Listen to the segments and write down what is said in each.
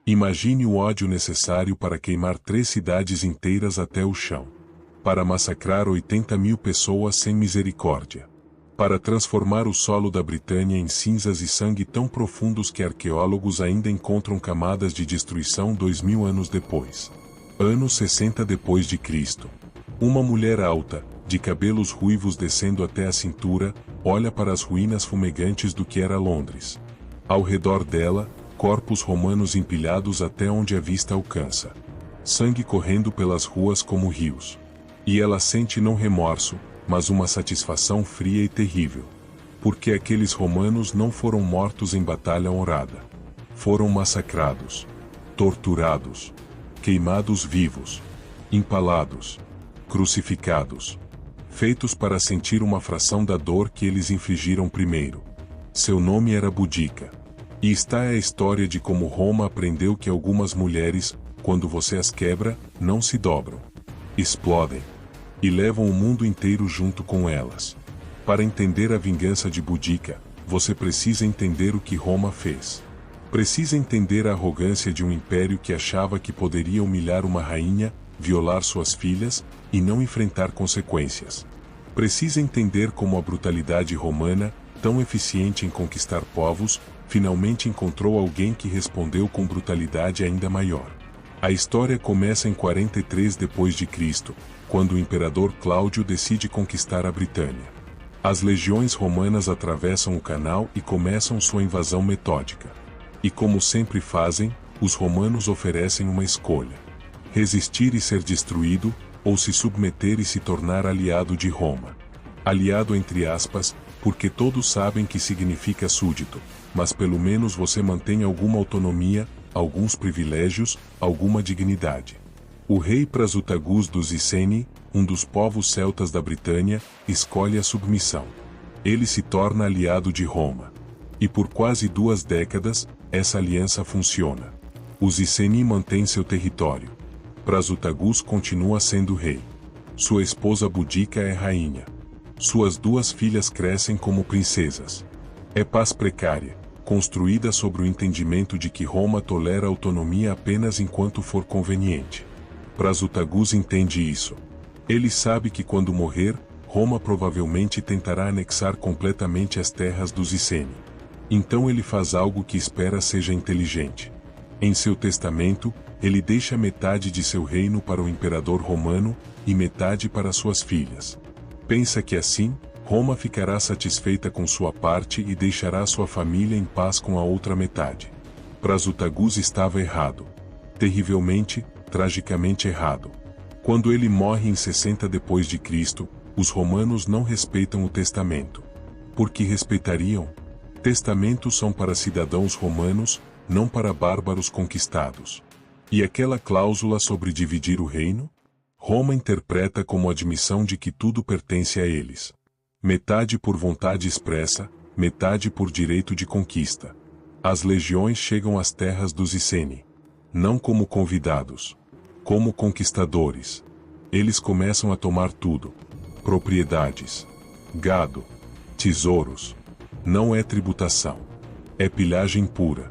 Imagine o ódio necessário para queimar 3 cidades inteiras até o chão. Para massacrar 80.000 pessoas sem misericórdia. Para transformar o solo da Britânia em cinzas e sangue tão profundos que arqueólogos ainda encontram camadas de destruição 2000 anos depois. Anos 60 depois de Cristo. Uma mulher alta, de cabelos ruivos descendo até a cintura, olha para as ruínas fumegantes do que era Londres. Ao redor dela, corpos romanos empilhados até onde a vista alcança. Sangue correndo pelas ruas como rios. E ela sente não remorso, mas uma satisfação fria e terrível. Porque aqueles romanos não foram mortos em batalha honrada. Foram massacrados, torturados, queimados vivos, empalados, crucificados. Feitos para sentir uma fração da dor que eles infligiram primeiro. Seu nome era Boudica. E está a história de como Roma aprendeu que algumas mulheres, quando você as quebra, não se dobram. Explodem. E levam o mundo inteiro junto com elas. Para entender a vingança de Boudica, você precisa entender o que Roma fez. Precisa entender a arrogância de um império que achava que poderia humilhar uma rainha, violar suas filhas, e não enfrentar consequências. Precisa entender como a brutalidade romana, tão eficiente em conquistar povos, finalmente encontrou alguém que respondeu com brutalidade ainda maior. A história começa em 43 d.C., quando o imperador Cláudio decide conquistar a Britânia. As legiões romanas atravessam o canal e começam sua invasão metódica. E como sempre fazem, os romanos oferecem uma escolha: resistir e ser destruído, ou se submeter e se tornar aliado de Roma. Aliado entre aspas, porque todos sabem que significa súdito, mas pelo menos você mantém alguma autonomia, alguns privilégios, alguma dignidade. O rei Prasutagus dos Iceni, um dos povos celtas da Britânia, escolhe a submissão. Ele se torna aliado de Roma. E por quase 2 décadas, essa aliança funciona. Os Iceni mantêm seu território. Prasutagus continua sendo rei. Sua esposa Boudica é rainha. Suas 2 filhas crescem como princesas. É paz precária, construída sobre o entendimento de que Roma tolera autonomia apenas enquanto for conveniente. Prasutagus entende isso. Ele sabe que quando morrer, Roma provavelmente tentará anexar completamente as terras dos Iceni. Então ele faz algo que espera seja inteligente. Em seu testamento, ele deixa metade de seu reino para o imperador romano e metade para suas filhas. Pensa que assim, Roma ficará satisfeita com sua parte e deixará sua família em paz com a outra metade. Prasutagus estava errado. Terrivelmente, tragicamente errado. Quando ele morre em 60 d.C., os romanos não respeitam o testamento. Por que respeitariam? Testamentos são para cidadãos romanos, não para bárbaros conquistados. E aquela cláusula sobre dividir o reino? Roma interpreta como admissão de que tudo pertence a eles. Metade por vontade expressa, metade por direito de conquista. As legiões chegam às terras dos Iceni. Não como convidados. Como conquistadores. Eles começam a tomar tudo. Propriedades. Gado. Tesouros. Não é tributação. É pilhagem pura.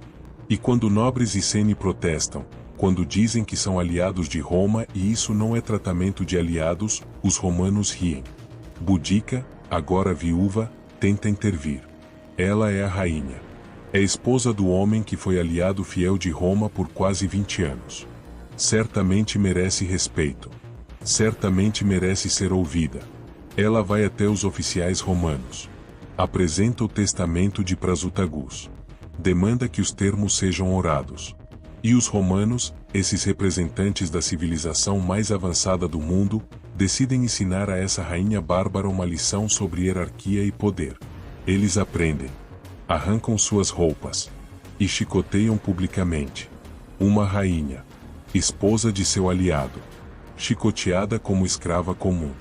E quando nobres Iceni protestam, quando dizem que são aliados de Roma e isso não é tratamento de aliados, os romanos riem. Boudica, agora viúva, tenta intervir. Ela é a rainha. É esposa do homem que foi aliado fiel de Roma por quase 20 anos. Certamente merece respeito. Certamente merece ser ouvida. Ela vai até os oficiais romanos. Apresenta o testamento de Prasutagus. Demanda que os termos sejam orados. E os romanos, esses representantes da civilização mais avançada do mundo, decidem ensinar a essa rainha bárbara uma lição sobre hierarquia e poder. Eles aprendem. Arrancam suas roupas. E chicoteiam publicamente. Uma rainha. Esposa de seu aliado. Chicoteada como escrava comum.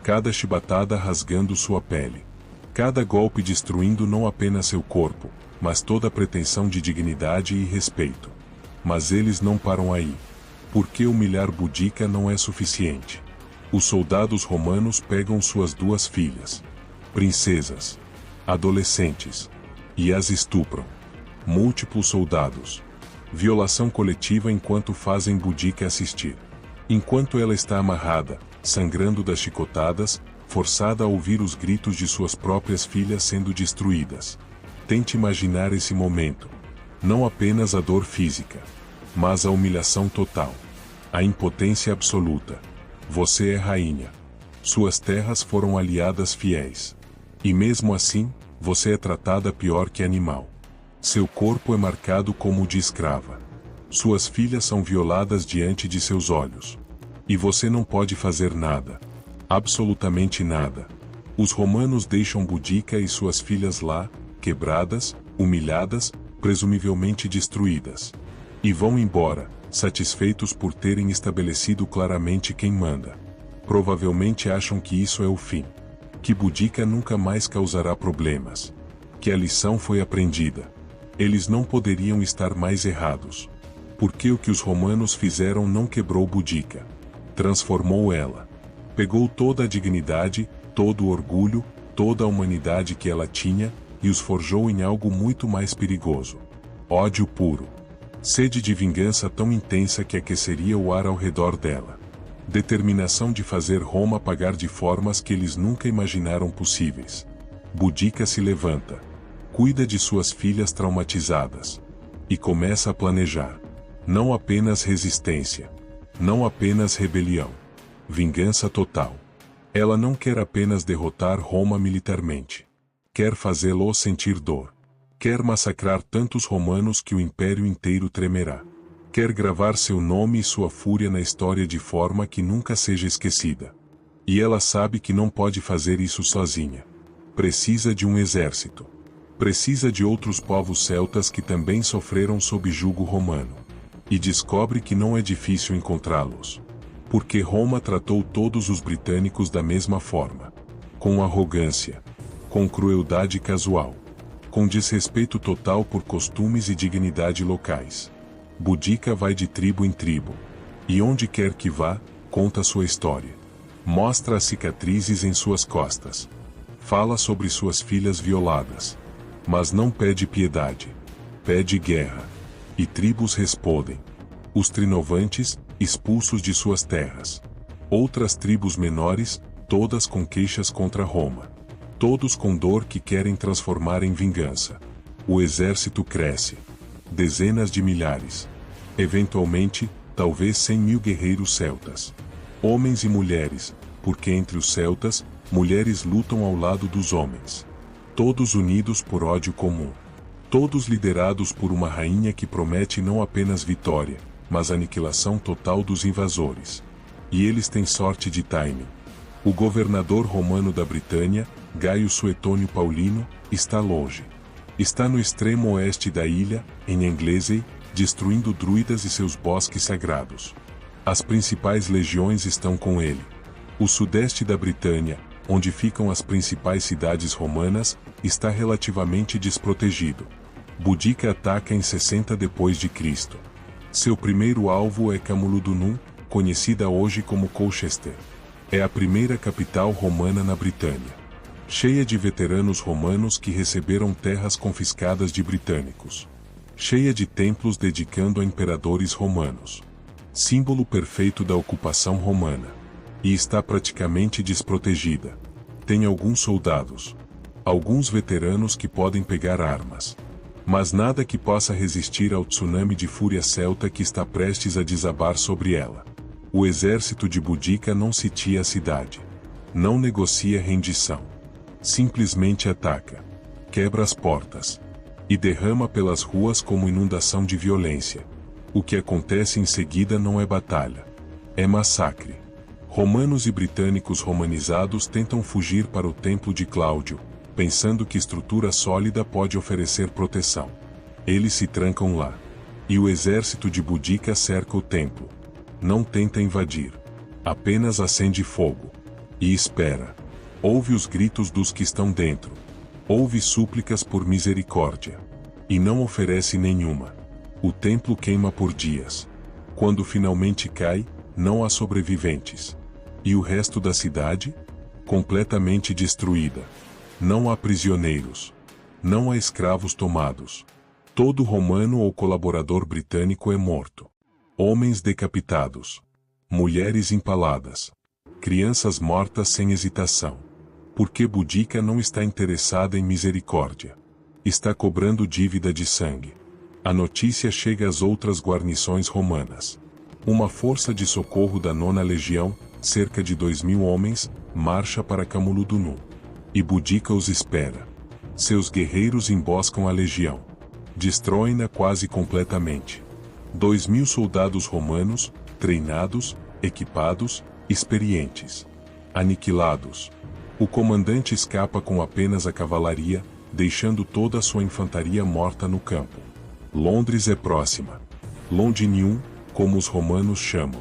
Cada chibatada rasgando sua pele. Cada golpe destruindo não apenas seu corpo, mas toda a pretensão de dignidade e respeito. Mas eles não param aí. Porque humilhar Boudica não é suficiente. Os soldados romanos pegam suas 2 filhas. Princesas. Adolescentes. E as estupram. Múltiplos soldados. Violação coletiva enquanto fazem Boudica assistir. Enquanto ela está amarrada, sangrando das chicotadas, forçada a ouvir os gritos de suas próprias filhas sendo destruídas. Tente imaginar esse momento. Não apenas a dor física, mas a humilhação total. A impotência absoluta. Você é rainha. Suas terras foram aliadas fiéis. E mesmo assim, você é tratada pior que animal. Seu corpo é marcado como o de escrava. Suas filhas são violadas diante de seus olhos. E você não pode fazer nada. Absolutamente nada. Os romanos deixam Boudica e suas filhas lá, quebradas, humilhadas, presumivelmente destruídas. E vão embora, satisfeitos por terem estabelecido claramente quem manda. Provavelmente acham que isso é o fim. Que Boudica nunca mais causará problemas. Que a lição foi aprendida. Eles não poderiam estar mais errados. Porque o que os romanos fizeram não quebrou Boudica. Transformou ela. Pegou toda a dignidade, todo o orgulho, toda a humanidade que ela tinha, e os forjou em algo muito mais perigoso. Ódio puro. Sede de vingança tão intensa que aqueceria o ar ao redor dela. Determinação de fazer Roma pagar de formas que eles nunca imaginaram possíveis. Boudica se levanta. Cuida de suas filhas traumatizadas. E começa a planejar. Não apenas resistência. Não apenas rebelião. Vingança total. Ela não quer apenas derrotar Roma militarmente. Quer fazê-lo sentir dor. Quer massacrar tantos romanos que o império inteiro tremerá. Quer gravar seu nome e sua fúria na história de forma que nunca seja esquecida. E ela sabe que não pode fazer isso sozinha. Precisa de um exército. Precisa de outros povos celtas que também sofreram sob jugo romano. E descobre que não é difícil encontrá-los. Porque Roma tratou todos os britânicos da mesma forma. Com arrogância. Com crueldade casual. Com desrespeito total por costumes e dignidade locais. Boudica vai de tribo em tribo. E onde quer que vá, conta sua história. Mostra as cicatrizes em suas costas. Fala sobre suas filhas violadas. Mas não pede piedade. Pede guerra. E tribos respondem. Os trinovantes, expulsos de suas terras. Outras tribos menores, todas com queixas contra Roma. Todos com dor que querem transformar em vingança. O exército cresce. Dezenas de milhares. Eventualmente, talvez 100.000 guerreiros celtas. Homens e mulheres, porque entre os celtas, mulheres lutam ao lado dos homens. Todos unidos por ódio comum. Todos liderados por uma rainha que promete não apenas vitória, mas aniquilação total dos invasores. E eles têm sorte de timing. O governador romano da Britânia, Gaio Suetônio Paulino, está longe. Está no extremo oeste da ilha, em Anglesey, destruindo druidas e seus bosques sagrados. As principais legiões estão com ele. O sudeste da Britânia, onde ficam as principais cidades romanas, está relativamente desprotegido. Boudica ataca em 60 d.C. Seu primeiro alvo é Camulodunum, conhecida hoje como Colchester. É a primeira capital romana na Britânia. Cheia de veteranos romanos que receberam terras confiscadas de britânicos. Cheia de templos dedicando a imperadores romanos. Símbolo perfeito da ocupação romana. E está praticamente desprotegida. Tem alguns soldados. Alguns veteranos que podem pegar armas. Mas nada que possa resistir ao tsunami de fúria celta que está prestes a desabar sobre ela. O exército de Boudica não sitia a cidade. Não negocia rendição. Simplesmente ataca. Quebra as portas. E derrama pelas ruas como inundação de violência. O que acontece em seguida não é batalha. É massacre. Romanos e britânicos romanizados tentam fugir para o templo de Cláudio, pensando que estrutura sólida pode oferecer proteção. Eles se trancam lá. E o exército de Boudica cerca o templo. Não tenta invadir. Apenas acende fogo. E espera. Ouve os gritos dos que estão dentro. Ouve súplicas por misericórdia. E não oferece nenhuma. O templo queima por dias. Quando finalmente cai, não há sobreviventes. E o resto da cidade? Completamente destruída. Não há prisioneiros. Não há escravos tomados. Todo romano ou colaborador britânico é morto. Homens decapitados. Mulheres empaladas. Crianças mortas sem hesitação. Porque Boudica não está interessada em misericórdia. Está cobrando dívida de sangue. A notícia chega às outras guarnições romanas. Uma força de socorro da 9ª Legião, cerca de 2.000 homens, marcha para Camulodunum. E Boudica os espera. Seus guerreiros emboscam a legião. Destroem-na quase completamente. 2.000 soldados romanos, treinados, equipados, experientes. Aniquilados. O comandante escapa com apenas a cavalaria, deixando toda a sua infantaria morta no campo. Londres é próxima. Londinium, como os romanos chamam.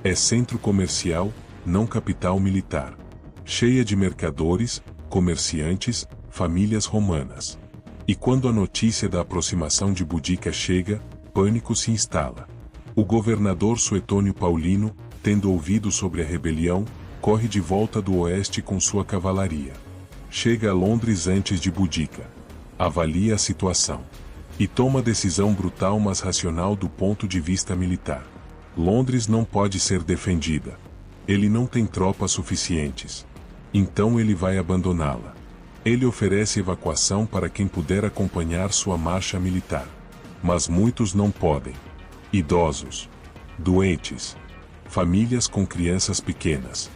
É centro comercial, não capital militar. Cheia de mercadores, comerciantes, famílias romanas. E quando a notícia da aproximação de Boudica chega, pânico se instala. O governador Suetônio Paulino, tendo ouvido sobre a rebelião, corre de volta do oeste com sua cavalaria. Chega a Londres antes de Boudica. Avalia a situação. E toma decisão brutal mas racional do ponto de vista militar. Londres não pode ser defendida. Ele não tem tropas suficientes. Então ele vai abandoná-la. Ele oferece evacuação para quem puder acompanhar sua marcha militar. Mas muitos não podem. Idosos. Doentes. Famílias com crianças pequenas.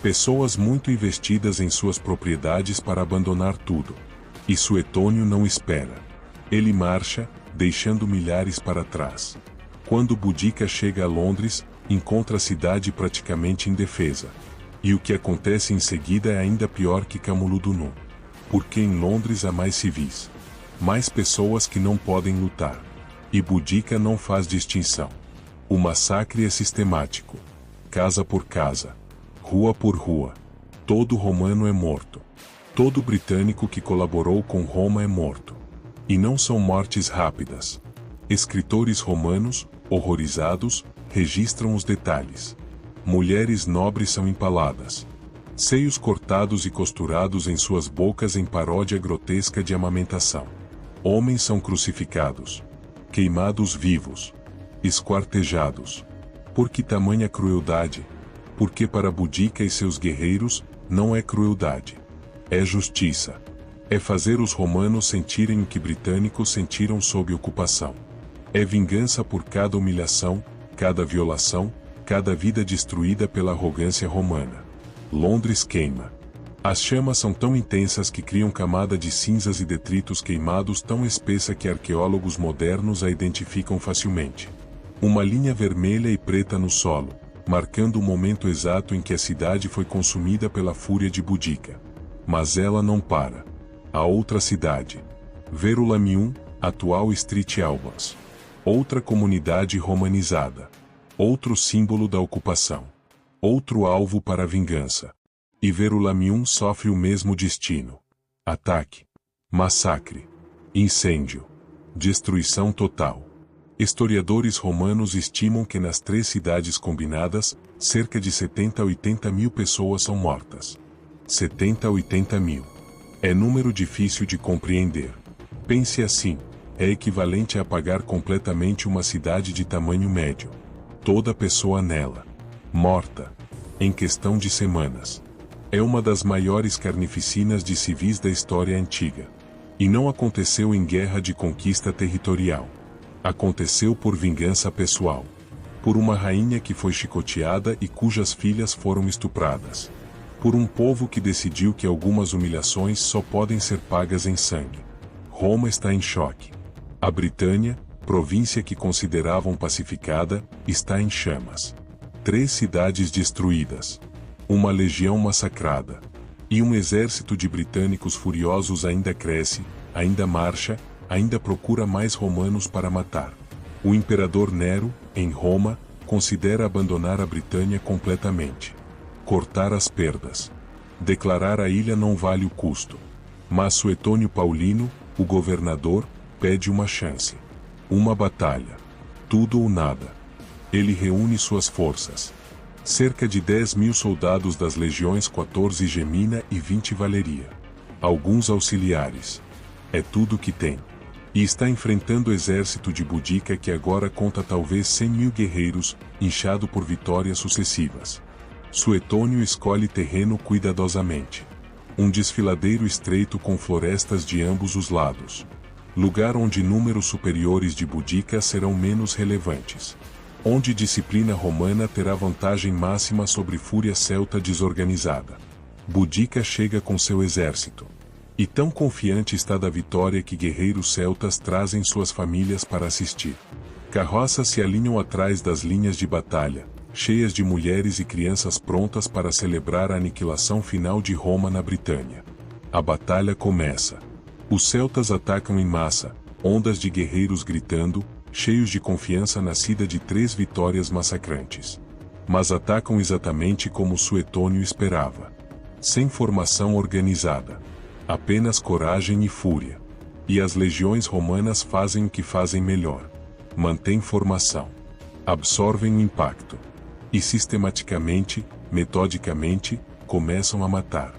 Pessoas muito investidas em suas propriedades para abandonar tudo. E Suetônio não espera. Ele marcha, deixando milhares para trás. Quando Boudica chega a Londres, encontra a cidade praticamente indefesa. E o que acontece em seguida é ainda pior que Camulodunum. Porque em Londres há mais civis. Mais pessoas que não podem lutar. E Boudica não faz distinção. O massacre é sistemático. Casa por casa. Rua por rua. Todo romano é morto. Todo britânico que colaborou com Roma é morto. E não são mortes rápidas. Escritores romanos, horrorizados, registram os detalhes. Mulheres nobres são empaladas. Seios cortados e costurados em suas bocas em paródia grotesca de amamentação. Homens são crucificados. Queimados vivos. Esquartejados. Por que tamanha crueldade? Porque para Boudica e seus guerreiros, não é crueldade. É justiça. É fazer os romanos sentirem o que britânicos sentiram sob ocupação. É vingança por cada humilhação, cada violação, cada vida destruída pela arrogância romana. Londres queima. As chamas são tão intensas que criam camada de cinzas e detritos queimados tão espessa que arqueólogos modernos a identificam facilmente. Uma linha vermelha e preta no solo, marcando o momento exato em que a cidade foi consumida pela fúria de Boudica. Mas ela não para. A outra cidade. Verulamium, atual Street Albans. Outra comunidade romanizada. Outro símbolo da ocupação. Outro alvo para a vingança. E Verulamium sofre o mesmo destino. Ataque. Massacre. Incêndio. Destruição total. Historiadores romanos estimam que nas 3 cidades combinadas, cerca de 70 a 80 mil pessoas são mortas. 70 a 80 mil. É número difícil de compreender. Pense assim, é equivalente a apagar completamente uma cidade de tamanho médio. Toda pessoa nela. Morta. Em questão de semanas. É uma das maiores carnificinas de civis da história antiga. E não aconteceu em guerra de conquista territorial. Aconteceu por vingança pessoal. Por uma rainha que foi chicoteada e cujas filhas foram estupradas. Por um povo que decidiu que algumas humilhações só podem ser pagas em sangue. Roma está em choque. A Britânia, província que consideravam pacificada, está em chamas. 3 cidades destruídas. Uma legião massacrada. E um exército de britânicos furiosos ainda cresce, ainda marcha, ainda procura mais romanos para matar. O imperador Nero, em Roma, considera abandonar a Britânia completamente. Cortar as perdas. Declarar a ilha não vale o custo. Mas Suetônio Paulino, o governador, pede uma chance. Uma batalha. Tudo ou nada. Ele reúne suas forças. Cerca de 10 mil soldados das legiões 14 Gemina e 20 Valeria. Alguns auxiliares. É tudo que tem. E está enfrentando o exército de Boudica que agora conta talvez 100.000 guerreiros, inchado por vitórias sucessivas. Suetônio escolhe terreno cuidadosamente. Um desfiladeiro estreito com florestas de ambos os lados. Lugar onde números superiores de Boudica serão menos relevantes. Onde disciplina romana terá vantagem máxima sobre fúria celta desorganizada. Boudica chega com seu exército. E tão confiante está da vitória que guerreiros celtas trazem suas famílias para assistir. Carroças se alinham atrás das linhas de batalha, cheias de mulheres e crianças prontas para celebrar a aniquilação final de Roma na Britânia. A batalha começa. Os celtas atacam em massa, ondas de guerreiros gritando, cheios de confiança nascida de 3 vitórias massacrantes. Mas atacam exatamente como Suetônio esperava. Sem formação organizada. Apenas coragem e fúria. E as legiões romanas fazem o que fazem melhor. Mantêm formação. Absorvem o impacto. E sistematicamente, metodicamente, começam a matar.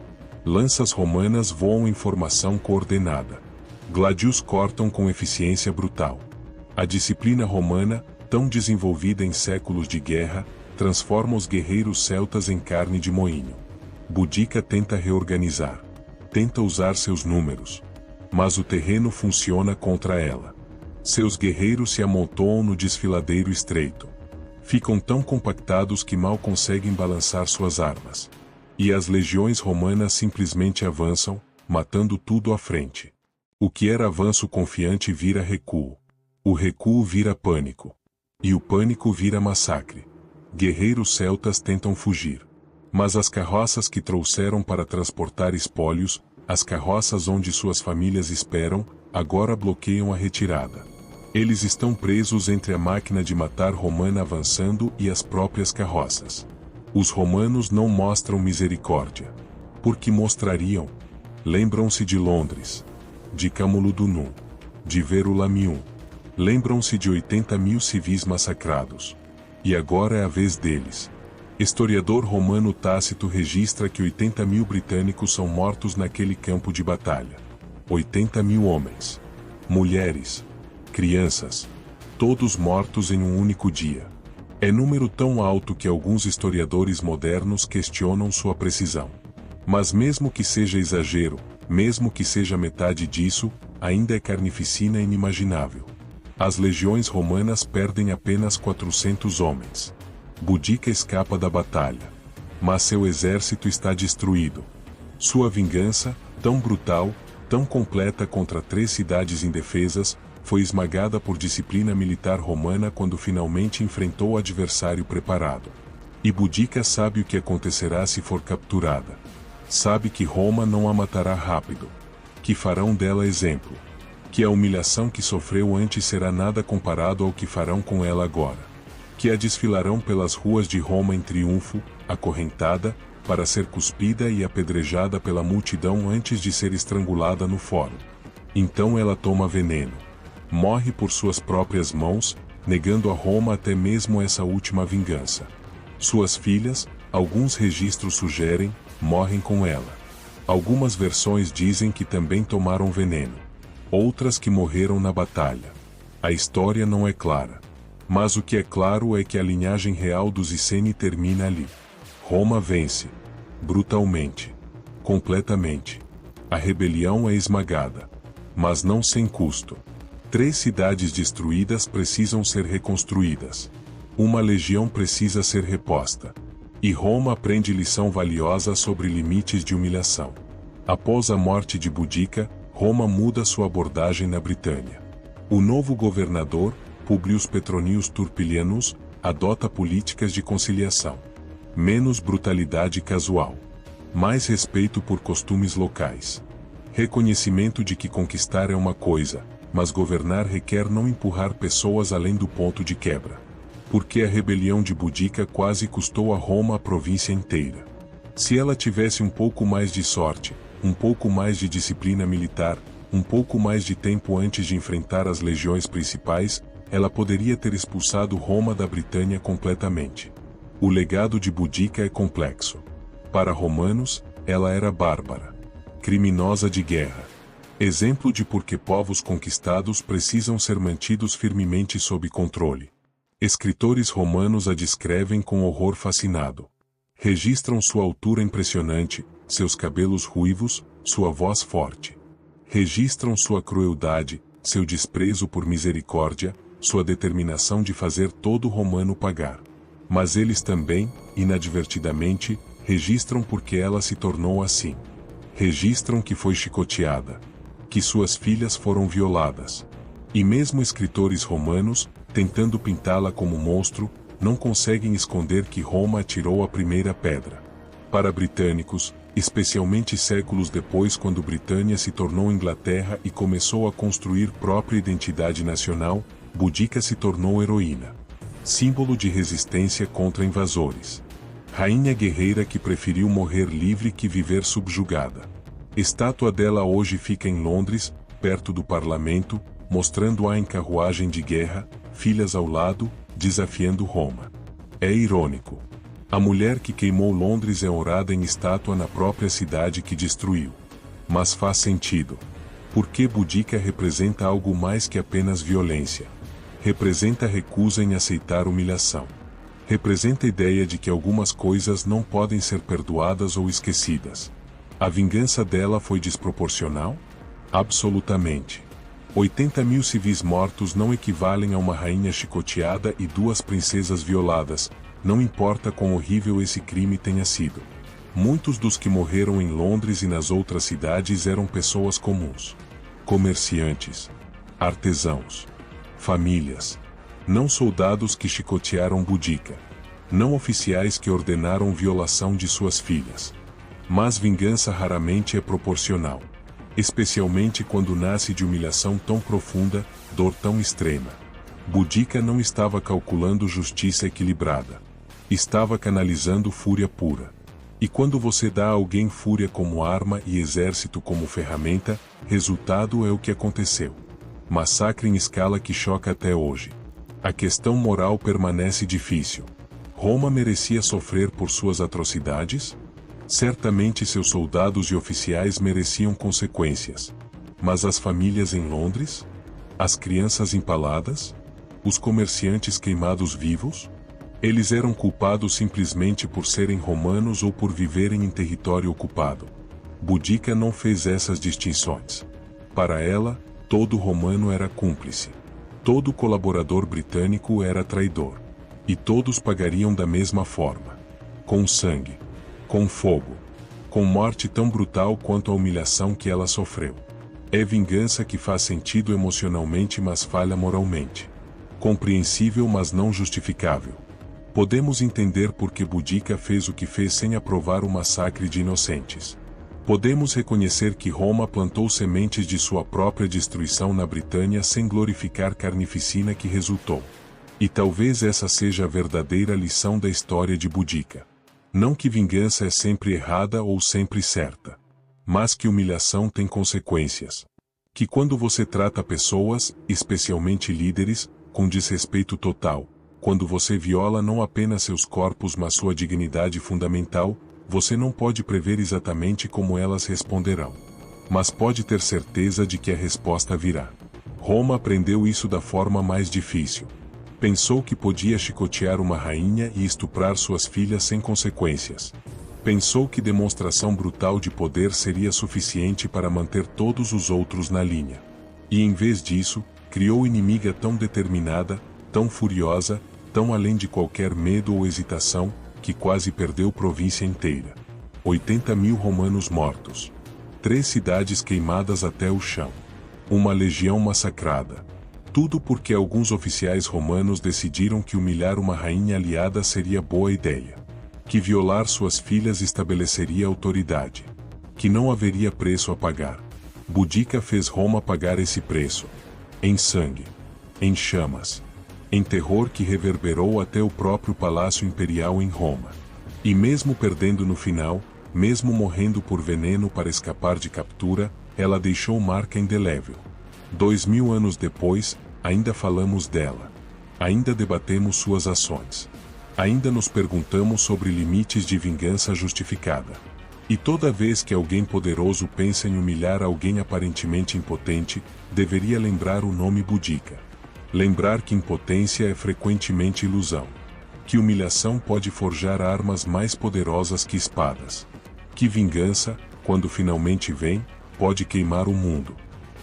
Lanças romanas voam em formação coordenada. Gladios cortam com eficiência brutal. A disciplina romana, tão desenvolvida em séculos de guerra, transforma os guerreiros celtas em carne de moinho. Boudica tenta reorganizar. Tenta usar seus números. Mas o terreno funciona contra ela. Seus guerreiros se amontoam no desfiladeiro estreito. Ficam tão compactados que mal conseguem balançar suas armas. E as legiões romanas simplesmente avançam, matando tudo à frente. O que era avanço confiante vira recuo. O recuo vira pânico. E o pânico vira massacre. Guerreiros celtas tentam fugir. Mas as carroças que trouxeram para transportar espólios, as carroças onde suas famílias esperam, agora bloqueiam a retirada. Eles estão presos entre a máquina de matar romana avançando e as próprias carroças. Os romanos não mostram misericórdia. Porque mostrariam? Lembram-se de Londres. De Camulodunum. De Verulamium. Lembram-se de 80.000 civis massacrados. E agora é a vez deles. Historiador romano Tácito registra que 80.000 britânicos são mortos naquele campo de batalha. 80.000 homens. Mulheres. Crianças. Todos mortos em um único dia. É número tão alto que alguns historiadores modernos questionam sua precisão. Mas mesmo que seja exagero, mesmo que seja metade disso, ainda é carnificina inimaginável. As legiões romanas perdem apenas 400 homens. Boudica escapa da batalha. Mas seu exército está destruído. Sua vingança, tão brutal, tão completa contra 3 cidades indefesas, foi esmagada por disciplina militar romana quando finalmente enfrentou o adversário preparado. E Boudica sabe o que acontecerá se for capturada. Sabe que Roma não a matará rápido. Que farão dela exemplo. Que a humilhação que sofreu antes será nada comparado ao que farão com ela agora. Que a desfilarão pelas ruas de Roma em triunfo, acorrentada, para ser cuspida e apedrejada pela multidão antes de ser estrangulada no fórum. Então ela toma veneno. Morre por suas próprias mãos, negando a Roma até mesmo essa última vingança. Suas filhas, alguns registros sugerem, morrem com ela. Algumas versões dizem que também tomaram veneno. Outras que morreram na batalha. A história não é clara. Mas o que é claro é que a linhagem real dos Iceni termina ali. Roma vence. Brutalmente. Completamente. A rebelião é esmagada. Mas não sem custo. 3 cidades destruídas precisam ser reconstruídas. Uma legião precisa ser reposta. E Roma aprende lição valiosa sobre limites de humilhação. Após a morte de Boudica, Roma muda sua abordagem na Britânia. O novo governador, Publius Petronius Turpilianus, adota políticas de conciliação. Menos brutalidade casual. Mais respeito por costumes locais. Reconhecimento de que conquistar é uma coisa, mas governar requer não empurrar pessoas além do ponto de quebra. Porque a rebelião de Boudica quase custou a Roma a província inteira. Se ela tivesse um pouco mais de sorte, um pouco mais de disciplina militar, um pouco mais de tempo antes de enfrentar as legiões principais, ela poderia ter expulsado Roma da Britânia completamente. O legado de Boudica é complexo. Para romanos, ela era bárbara. Criminosa de guerra. Exemplo de por que povos conquistados precisam ser mantidos firmemente sob controle. Escritores romanos a descrevem com horror fascinado. Registram sua altura impressionante, seus cabelos ruivos, sua voz forte. Registram sua crueldade, seu desprezo por misericórdia, sua determinação de fazer todo romano pagar. Mas eles também, inadvertidamente, registram porque ela se tornou assim. Registram que foi chicoteada, que suas filhas foram violadas. E mesmo escritores romanos, tentando pintá-la como monstro, não conseguem esconder que Roma atirou a primeira pedra. Para britânicos, especialmente séculos depois, quando Britânia se tornou Inglaterra e começou a construir própria identidade nacional, Boudica se tornou heroína. Símbolo de resistência contra invasores. Rainha guerreira que preferiu morrer livre que viver subjugada. Estátua dela hoje fica em Londres, perto do parlamento, mostrando-a em carruagem de guerra, filhas ao lado, desafiando Roma. É irônico. A mulher que queimou Londres é honrada em estátua na própria cidade que destruiu. Mas faz sentido. Porque Boudica representa algo mais que apenas violência. Representa recusa em aceitar humilhação. Representa a ideia de que algumas coisas não podem ser perdoadas ou esquecidas. A vingança dela foi desproporcional? Absolutamente. 80.000 civis mortos não equivalem a uma rainha chicoteada e 2 princesas violadas, não importa quão horrível esse crime tenha sido. Muitos dos que morreram em Londres e nas outras cidades eram pessoas comuns. Comerciantes. Artesãos. Famílias. Não soldados que chicotearam Boudica. Não oficiais que ordenaram violação de suas filhas. Mas vingança raramente é proporcional. Especialmente quando nasce de humilhação tão profunda, dor tão extrema. Boudica não estava calculando justiça equilibrada. Estava canalizando fúria pura. E quando você dá a alguém fúria como arma e exército como ferramenta, resultado é o que aconteceu. Massacre em escala que choca até hoje. A questão moral permanece difícil. Roma merecia sofrer por suas atrocidades? Certamente seus soldados e oficiais mereciam consequências. Mas as famílias em Londres? As crianças empaladas? Os comerciantes queimados vivos? Eles eram culpados simplesmente por serem romanos ou por viverem em território ocupado. Boudica não fez essas distinções. Para ela, todo romano era cúmplice. Todo colaborador britânico era traidor. E todos pagariam da mesma forma. Com sangue. Com fogo. Com morte tão brutal quanto a humilhação que ela sofreu. É vingança que faz sentido emocionalmente, mas falha moralmente. Compreensível, mas não justificável. Podemos entender por que Boudica fez o que fez sem aprovar o massacre de inocentes. Podemos reconhecer que Roma plantou sementes de sua própria destruição na Britânia sem glorificar a carnificina que resultou. E talvez essa seja a verdadeira lição da história de Boudica. Não que vingança é sempre errada ou sempre certa. Mas que humilhação tem consequências. Que quando você trata pessoas, especialmente líderes, com desrespeito total, quando você viola não apenas seus corpos mas sua dignidade fundamental, você não pode prever exatamente como elas responderão. Mas pode ter certeza de que a resposta virá. Roma aprendeu isso da forma mais difícil. Pensou que podia chicotear uma rainha e estuprar suas filhas sem consequências. Pensou que demonstração brutal de poder seria suficiente para manter todos os outros na linha. E em vez disso, criou inimiga tão determinada, tão furiosa, tão além de qualquer medo ou hesitação, que quase perdeu província inteira. 80.000 romanos mortos. 3 cidades queimadas até o chão. Uma legião massacrada. Tudo porque alguns oficiais romanos decidiram que humilhar uma rainha aliada seria boa ideia. Que violar suas filhas estabeleceria autoridade. Que não haveria preço a pagar. Boudica fez Roma pagar esse preço. Em sangue. Em chamas. Em terror que reverberou até o próprio Palácio Imperial em Roma. E mesmo perdendo no final, mesmo morrendo por veneno para escapar de captura, ela deixou marca indelével. 2000 anos depois, ainda falamos dela. Ainda debatemos suas ações. Ainda nos perguntamos sobre limites de vingança justificada. E toda vez que alguém poderoso pensa em humilhar alguém aparentemente impotente, deveria lembrar o nome Boudica. Lembrar que impotência é frequentemente ilusão. Que humilhação pode forjar armas mais poderosas que espadas. Que vingança, quando finalmente vem, pode queimar o mundo.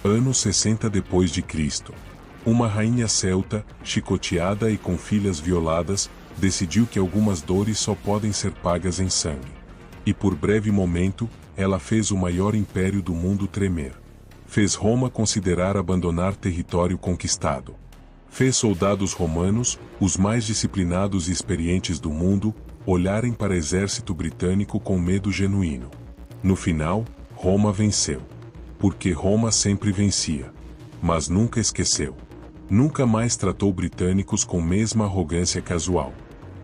Anos 60 depois de Cristo. Uma rainha celta, chicoteada e com filhas violadas, decidiu que algumas dores só podem ser pagas em sangue. E por breve momento, ela fez o maior império do mundo tremer. Fez Roma considerar abandonar território conquistado. Fez soldados romanos, os mais disciplinados e experientes do mundo, olharem para o exército britânico com medo genuíno. No final, Roma venceu. Porque Roma sempre vencia. Mas nunca esqueceu. Nunca mais tratou britânicos com mesma arrogância casual.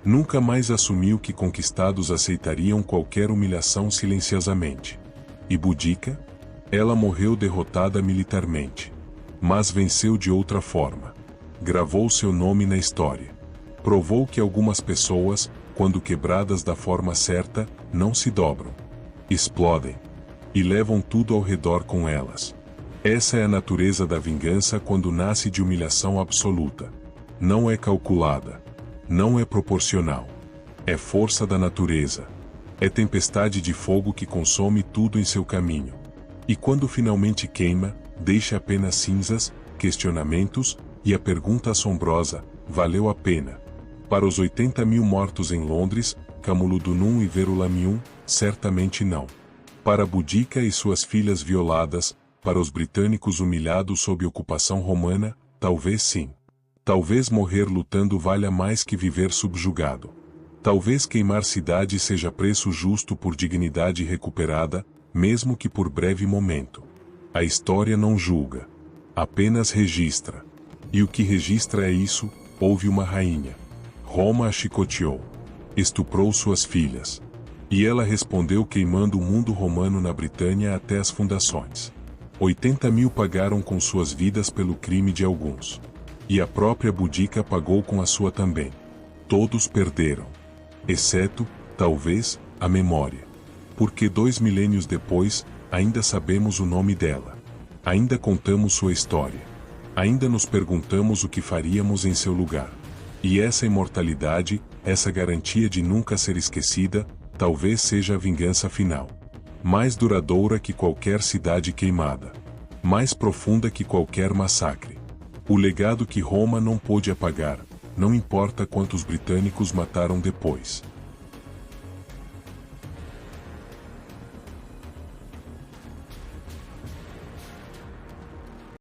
Nunca mais assumiu que conquistados aceitariam qualquer humilhação silenciosamente. E Boudica? Ela morreu derrotada militarmente. Mas venceu de outra forma. Gravou seu nome na história. Provou que algumas pessoas, quando quebradas da forma certa, não se dobram. Explodem. E levam tudo ao redor com elas. Essa é a natureza da vingança quando nasce de humilhação absoluta. Não é calculada. Não é proporcional. É força da natureza. É tempestade de fogo que consome tudo em seu caminho. E quando finalmente queima, deixa apenas cinzas, questionamentos, e a pergunta assombrosa, valeu a pena? Para os 80.000 mortos em Londres, Camulodunum e Verulamium, certamente não. Para Boudica e suas filhas violadas, para os britânicos humilhados sob ocupação romana, talvez sim. Talvez morrer lutando valha mais que viver subjugado. Talvez queimar cidade seja preço justo por dignidade recuperada, mesmo que por breve momento. A história não julga. Apenas registra. E o que registra é isso: houve uma rainha. Roma a chicoteou. Estuprou suas filhas. E ela respondeu queimando o mundo romano na Britânia até as fundações. 80.000 pagaram com suas vidas pelo crime de alguns. E a própria Boudica pagou com a sua também. Todos perderam. Exceto, talvez, a memória. Porque 2 milênios depois, ainda sabemos o nome dela. Ainda contamos sua história. Ainda nos perguntamos o que faríamos em seu lugar. E essa imortalidade, essa garantia de nunca ser esquecida, talvez seja a vingança final. Mais duradoura que qualquer cidade queimada. Mais profunda que qualquer massacre. O legado que Roma não pôde apagar, não importa quantos britânicos mataram depois.